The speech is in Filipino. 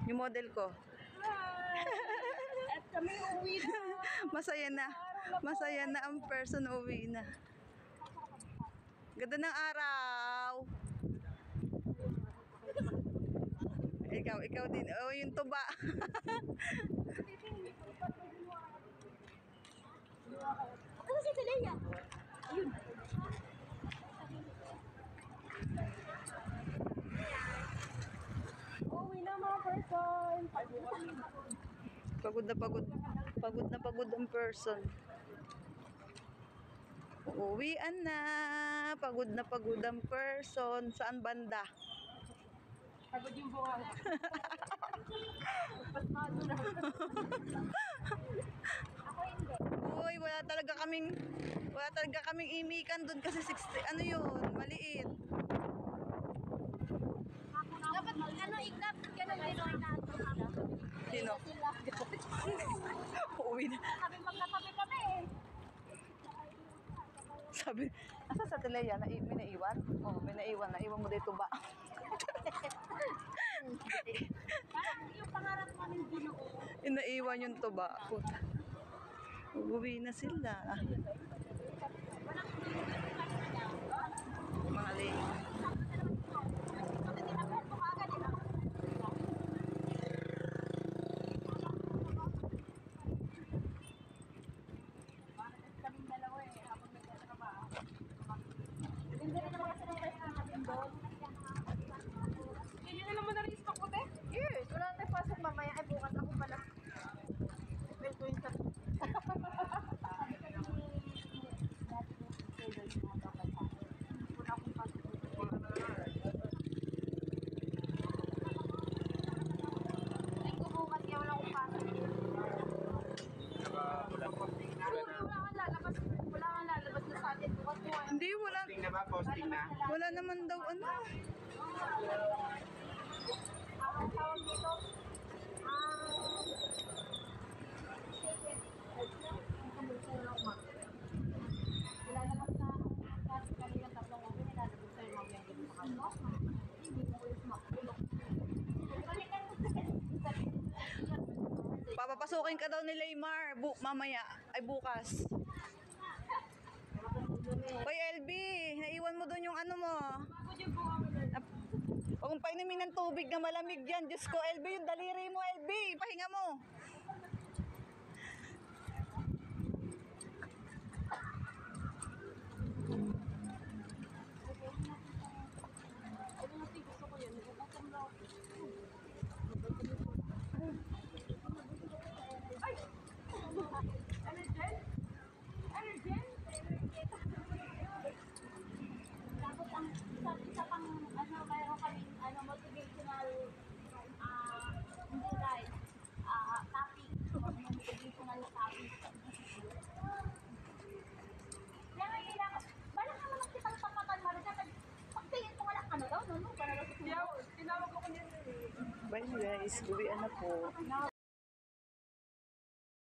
Yung model ko. At kami uwi na. Masaya na. Masaya na ang person, uwi na. Ganda ng araw. Ikaw din. Oh, yung tuba. Ano si Leia? Ayun. Uwi na mga person. Pagod na pagod. Pagod na pagod ang person. Uwian na. Pagod na pagod ang person. Saan banda? Pagod yung buwang. Pasmado na. Ako hindi. Uy, wala talaga kaming imikan doon kasi 60, ano yun, maliit. Dapat ignap, ganun din ang nato. Sino? Uwi na. Sabi magkatabi kami eh. Sabi, asa sa Teleya, may naiwan? Oh, may naiwan. Naiwan mo dito ba? Parang yung pangarap namin binuo. Naiwan yung tuba. Uwi na sila. Mga late. Kaming dalawa eh, habang nagtatrabaho. Hindi rin naman kasi nang rest natin doon. Hindi na naman na-restock ko, te? Yes, wala na tayo pasok mamaya. Ay, bukas ako pala. Well, ko yung sabi. Sabi ka ni Taylor na dapat sa akin. Wala akong pasok. Ay, ko bukas kaya wala akong pasok. Wala kang lalabas na sa atin bukas mo. Hindi, wala. Posting na ba? Posting na? Wala naman daw ano. Ang tawag dito, ilalabas na kasi kanina tatlong ako nilalabas sa'yo mamaya yung makasok. Hindi mo ulit makulong. Balikan mo sa Papapasukin ka daw ni Laymar. Mamaya. Ay, bukas. Hoy, LB. Naiwan mo doon yung ano mo. Huwag mong painumin ng tubig na malamig yan. Diyos ko, LB, yung daliri mo, LB. Pahinga mo. gusto ko yun. Nagugutom na ako. Ay! Energen? Energen? Tapos ang isa pang mayroon kami motivational hindi right topic. Motivational topic. Kaya nga kailangan, bala ka naman kitang tapatan mo rin. Pagtingin ko wala ka na daw, no? Para daw sa tinawag ako niya. Bye guys, uwian na po.